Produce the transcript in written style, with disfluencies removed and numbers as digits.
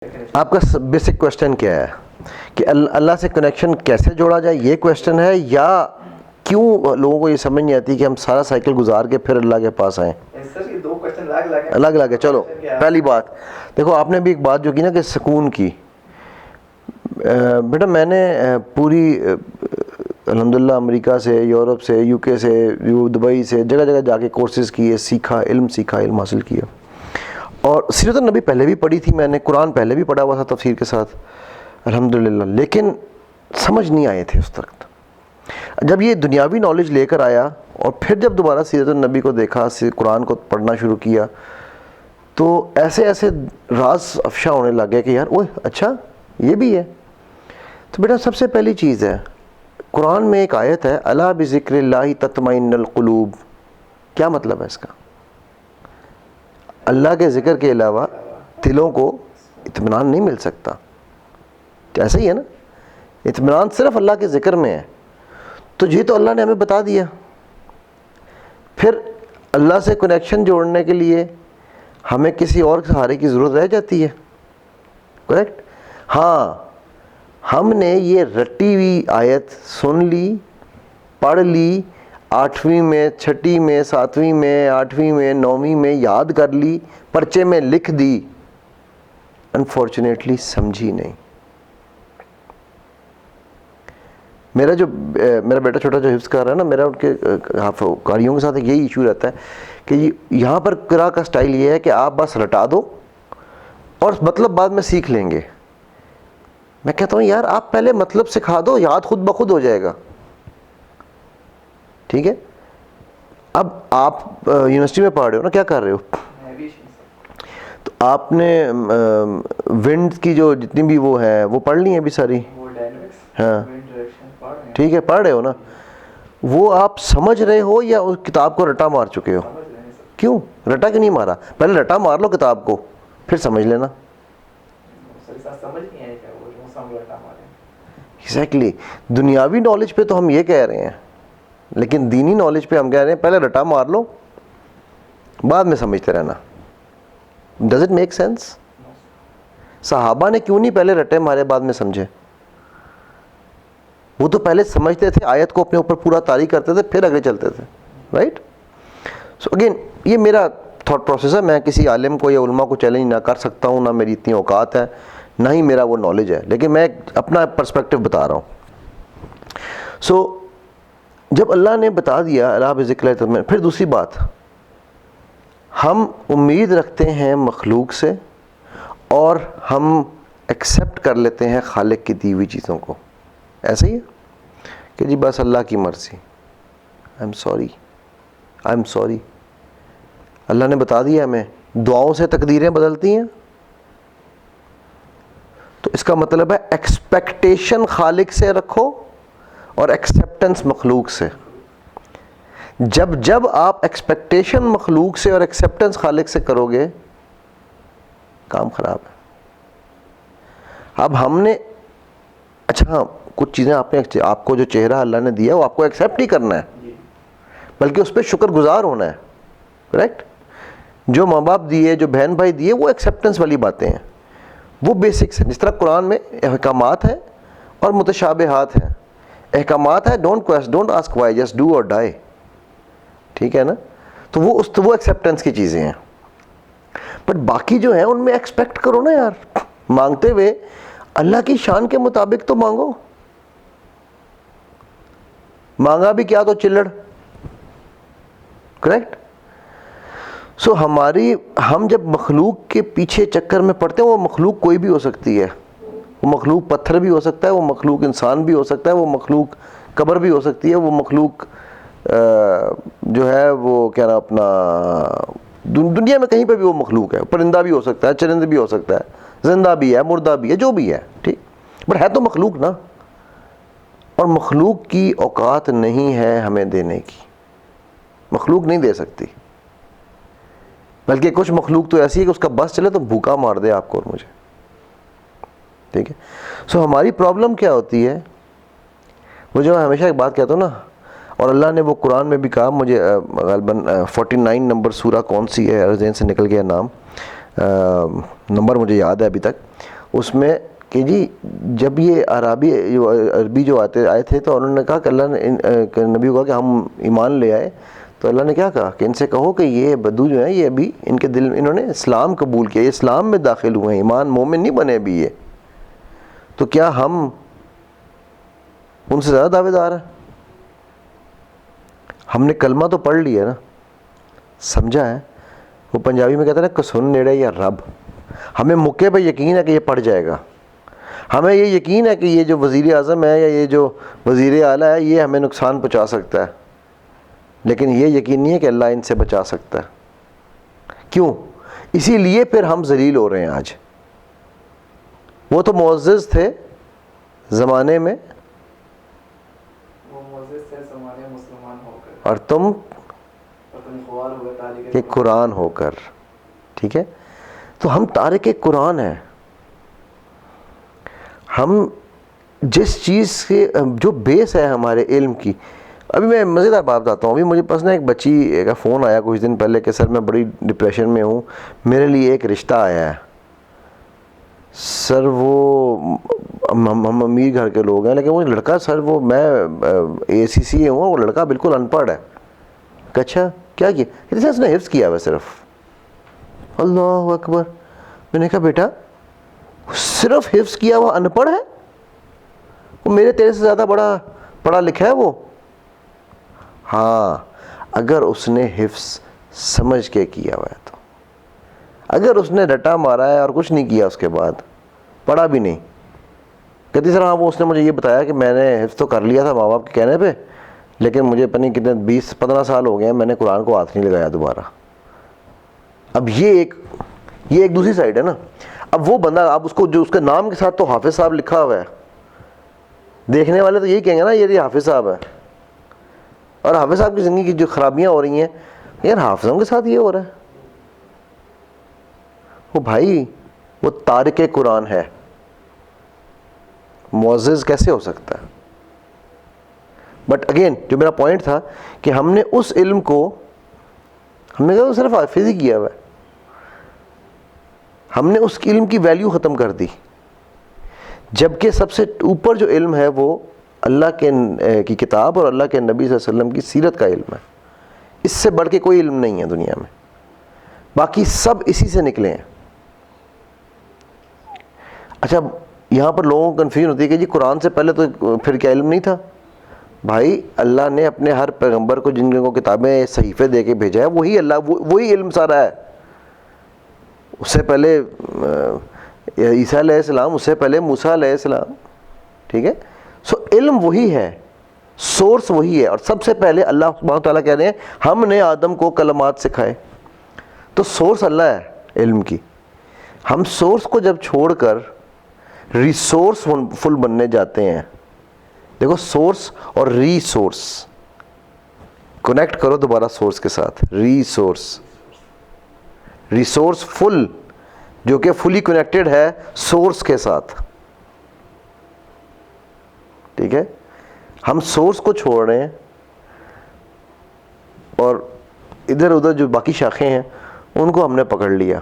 آپ کا basic question کیا ہے کہ اللہ سے کنیکشن کیسے جوڑا جائے، یہ کویشچن ہے، یا کیوں لوگوں کو یہ سمجھ نہیں آتی کہ ہم سارا سائیکل گزار کے پھر اللہ کے پاس آئیں؟ سر یہ دو کویشچن الگ الگ ہے. چلو پہلی بات دیکھو، آپ نے بھی ایک بات جو کی نا کہ سکون کی. بیٹا میں نے پوری الحمدللہ امریکہ سے، یورپ سے، یو کے سے، دبئی سے، جگہ جگہ جا کے کورسز کیے، سیکھا، علم حاصل کیا. اور سیرت النبی پہلے بھی پڑھی تھی میں نے، قرآن پہلے بھی پڑھا ہوا تھا تفسیر کے ساتھ الحمدللہ، لیکن سمجھ نہیں آئے تھے اس وقت. جب یہ دنیاوی نالج لے کر آیا اور پھر جب دوبارہ سیرت النبی کو دیکھا، قرآن کو پڑھنا شروع کیا، تو ایسے ایسے راز افشا ہونے لگے کہ یار اوہ اچھا یہ بھی ہے. تو بیٹا سب سے پہلی چیز ہے، قرآن میں ایک آیت ہے الا بذکر اللہ تطمئن القلوب. کیا مطلب ہے اس کا؟ اللہ کے ذکر کے علاوہ دلوں کو اطمینان نہیں مل سکتا. ایسا ہی ہے نا، اطمینان صرف اللہ کے ذکر میں ہے. تو یہ تو اللہ نے ہمیں بتا دیا. پھر اللہ سے کنیکشن جوڑنے کے لیے ہمیں کسی اور سہارے کی ضرورت رہ جاتی ہے، کریکٹ؟ ہاں، ہم نے یہ رٹی ہوئی آیت سن لی، پڑھ لی، 8ویں میں، 6ٹھی میں، 7ویں میں، 8ویں میں، 9ویں میں یاد کر لی، پرچے میں لکھ دی، انفارچونیٹلی سمجھی نہیں. میرا بیٹا چھوٹا جو حفظ کر رہا ہے نا، میرا ان کے قاریوں کے ساتھ یہی ایشو رہتا ہے کہ یہاں پر قرآ کا سٹائل یہ ہے کہ آپ بس رٹا دو اور مطلب بعد میں سیکھ لیں گے. میں کہتا ہوں یار آپ پہلے مطلب سکھا دو، یاد خود بخود ہو جائے گا. ٹھیک ہے؟ اب آپ یونیورسٹی میں پڑھ رہے ہو نا، کیا کر رہے ہو؟ تو آپ نے ونڈ کی جو جتنی بھی وہ ہے وہ پڑھ لی ہیں ابھی ساری؟ ہاں ٹھیک ہے، پڑھ رہے ہو نا. وہ آپ سمجھ رہے ہو یا اس کتاب کو رٹا مار چکے ہو؟ کیوں رٹا کیوں نہیں مارا؟ پہلے رٹا مار لو کتاب کو، پھر سمجھ لینا. ایگزیکٹلی. دنیاوی نالج پہ تو ہم یہ کہہ رہے ہیں، لیکن دینی نالج پہ ہم کہہ رہے ہیں پہلے رٹا مار لو، بعد میں سمجھتے رہنا. Does it make sense? صحابہ نے کیوں نہیں پہلے رٹے مارے بعد میں سمجھے؟ وہ تو پہلے سمجھتے تھے، آیت کو اپنے اوپر پورا طاری کرتے تھے، پھر آگے چلتے تھے. رائٹ؟ سو اگین یہ میرا تھاٹ پروسیس ہے. میں کسی عالم کو یا علماء کو چیلنج نہ کر سکتا ہوں، نہ میری اتنی اوقات ہے، نہ ہی میرا وہ نالج ہے، لیکن میں اپنا پرسپیکٹو بتا رہا ہوں. سو جب اللہ نے بتا دیا اللہ بذکر تطمئن، پھر دوسری بات، ہم امید رکھتے ہیں مخلوق سے اور ہم ایکسیپٹ کر لیتے ہیں خالق کی دی ہوئی چیزوں کو. ایسا ہی ہے کہ جی بس اللہ کی مرضی، آئی ایم سوری. اللہ نے بتا دیا ہمیں دعاؤں سے تقدیریں بدلتی ہیں، تو اس کا مطلب ہے ایکسپیکٹیشن خالق سے رکھو اور ایکسیپٹنس مخلوق سے. جب آپ ایکسپیکٹیشن مخلوق سے اور ایکسیپٹنس خالق سے کرو گے، کام خراب ہے. اب ہم نے اچھا ہاں کچھ چیزیں آپ کو جو چہرہ اللہ نے دیا وہ آپ کو ایکسیپٹ ہی کرنا ہے، بلکہ اس پہ شکر گزار ہونا ہے. کریکٹ؟ جو ماں باپ دیے، جو بہن بھائی دیے، وہ ایکسیپٹنس والی باتیں ہیں، وہ بیسکس ہیں. جس طرح قرآن میں احکامات ہیں اور متشابہات ہیں. احکامات ہے don't ask why, just do اور ڈائی. ٹھیک ہے نا؟ تو وہ ایکسیپٹنس کی چیزیں ہیں. بٹ باقی جو ہیں ان میں ایکسپیکٹ کرو نا یار. مانگتے ہوئے اللہ کی شان کے مطابق تو مانگو. مانگا بھی کیا تو چلڑ. کریکٹ؟ سو ہم جب مخلوق کے پیچھے چکر میں پڑتے ہیں، وہ مخلوق کوئی بھی ہو سکتی ہے. وہ مخلوق پتھر بھی ہو سکتا ہے، وہ مخلوق انسان بھی ہو سکتا ہے، وہ مخلوق قبر بھی ہو سکتی ہے، وہ مخلوق جو ہے وہ کیا نا اپنا دنیا میں کہیں پہ بھی وہ مخلوق ہے. پرندہ بھی ہو سکتا ہے، چرند بھی ہو سکتا ہے، زندہ بھی ہے، مردہ بھی ہے، جو بھی ہے. ٹھیک، بٹ ہے تو مخلوق نا. اور مخلوق کی اوقات نہیں ہے ہمیں دینے کی. مخلوق نہیں دے سکتی. بلکہ کچھ مخلوق تو ایسی ہے کہ اس کا بس چلے تو بھوکا مار دے آپ کو اور مجھے. ٹھیک ہے؟ سو ہماری پرابلم کیا ہوتی ہے، وہ جو میں ہمیشہ ایک بات کہتا ہوں نا، اور اللہ نے وہ قرآن میں بھی کہا، مجھے غالباً 49 نمبر سورہ کون سی ہے ذہن سے نکل گیا نام، نمبر مجھے یاد ہے ابھی تک، اس میں کہ جی جب یہ عربی جو آئے تھے تو انہوں نے کہا کہ اللہ نے نبی کو کہا کہ ہم ایمان لے آئے، تو اللہ نے کیا کہا کہ ان سے کہو کہ یہ بدو جو ہیں یہ ابھی ان کے دل میں انہوں نے اسلام قبول کیا، یہ اسلام میں داخل ہوئے ہیں، ایمان مومن نہیں بنے ابھی یہ، تو کیا ہم ان سے زیادہ دعوے دار ہیں؟ ہم نے کلمہ تو پڑھ لیا نا، سمجھا ہے، وہ پنجابی میں کہتے ہیں نا کسن نیڑے یا رب، ہمیں موقع پہ یقین ہے کہ یہ پڑھ جائے گا، ہمیں یہ یقین ہے کہ یہ جو وزیر اعظم ہے یا یہ جو وزیر اعلیٰ ہے یہ ہمیں نقصان پہنچا سکتا ہے، لیکن یہ یقین نہیں ہے کہ اللہ ان سے بچا سکتا ہے۔ کیوں؟ اسی لیے پھر ہم ذلیل ہو رہے ہیں آج۔ وہ تو معزز تھے زمانے میں، وہ معزز تھے زمانے مسلمان ہو کر، اور تم وطن خوار ہوئے تاریخ کہ قرآن ہو کر، ٹھیک ہے؟ تو ہم تارک قرآن ہیں۔ ہم جس چیز کے جو بیس ہے ہمارے علم کی، ابھی میں مزیدار بات بتاتا ہوں، ابھی مجھے پاس نا ایک بچی کا فون آیا کچھ دن پہلے کہ سر میں بڑی ڈپریشن میں ہوں، میرے لیے ایک رشتہ آیا ہے سر، وہ ہم امیر گھر کے لوگ ہیں لیکن وہ لڑکا سر، وہ میں ACC ہوں، وہ لڑکا بالکل ان پڑھ ہے۔ کہ اچھا کیا کیا؟ کہتے ہیں اس نے حفظ کیا ہوا صرف۔ اللہ اکبر! میں نے کہا بیٹا صرف حفظ کیا ہوا ان پڑھ ہے؟ وہ میرے تیرے سے زیادہ بڑا پڑھا لکھا ہے وہ؟ ہاں، اگر اس نے حفظ سمجھ کے کیا ہوا ہے تو، اگر اس نے رٹا مارا ہے اور کچھ نہیں کیا اس کے بعد، پڑھا بھی نہیں، کہتی سر ہاں وہ اس نے مجھے یہ بتایا کہ میں نے حفظ تو کر لیا تھا ماں باپ کے کہنے پہ، لیکن مجھے پتہ نہیں کتنے 20-15 سال ہو گئے ہیں میں نے قرآن کو ہاتھ نہیں لگایا دوبارہ۔ اب یہ ایک دوسری سائڈ ہے نا۔ اب وہ بندہ، اب اس کو جو اس کے نام کے ساتھ تو حافظ صاحب لکھا ہوا ہے، دیکھنے والے تو یہی کہیں گے نا یہ حافظ صاحب ہے، اور حافظ صاحب کی زندگی کی جو خرابیاں ہو رہی ہیں یار حافظوں کے ساتھ یہ ہو رہا ہے۔ وہ بھائی وہ تارک قرآن ہے، معزز کیسے ہو سکتا ہے؟ بٹ اگین جو میرا پوائنٹ تھا کہ ہم نے اس علم کو، ہم نے کہا وہ صرف حافظ ہی کیا ہوا ہے، ہم نے اس علم کی ویلیو ختم کر دی، جبکہ سب سے اوپر جو علم ہے وہ اللہ کی کتاب اور اللہ کے نبی صلی اللہ علیہ وسلم کی سیرت کا علم ہے۔ اس سے بڑھ کے کوئی علم نہیں ہے دنیا میں، باقی سب اسی سے نکلے ہیں۔ اچھا یہاں پر لوگوں کو کنفیوژن ہوتی ہے کہ جی قرآن سے پہلے تو پھر کیا علم نہیں تھا؟ بھائی اللہ نے اپنے ہر پیغمبر کو جن کو کتابیں صحیفے دے کے بھیجا ہے وہی وہی علم سارا ہے۔ اس سے پہلے عیسیٰ علیہ السلام، اس سے پہلے موسیٰ علیہ السلام، ٹھیک ہے؟ سو علم وہی ہے، سورس وہی ہے، اور سب سے پہلے اللہ سبحانہ تعالیٰ کہہ رہے ہیں ہم نے آدم کو کلمات سکھائے، تو سورس اللہ ہے علم کی۔ ہم سورس کو جب چھوڑ کر ریسورس فل بننے جاتے ہیں، دیکھو سورس اور ریسورس کنیکٹ کرو دوبارہ سورس کے ساتھ، ریسورس فل جو کہ فلی کنیکٹڈ ہے سورس کے ساتھ، ٹھیک ہے؟ ہم سورس کو چھوڑ رہے ہیں اور ادھر ادھر جو باقی شاخیں ہیں ان کو ہم نے پکڑ لیا۔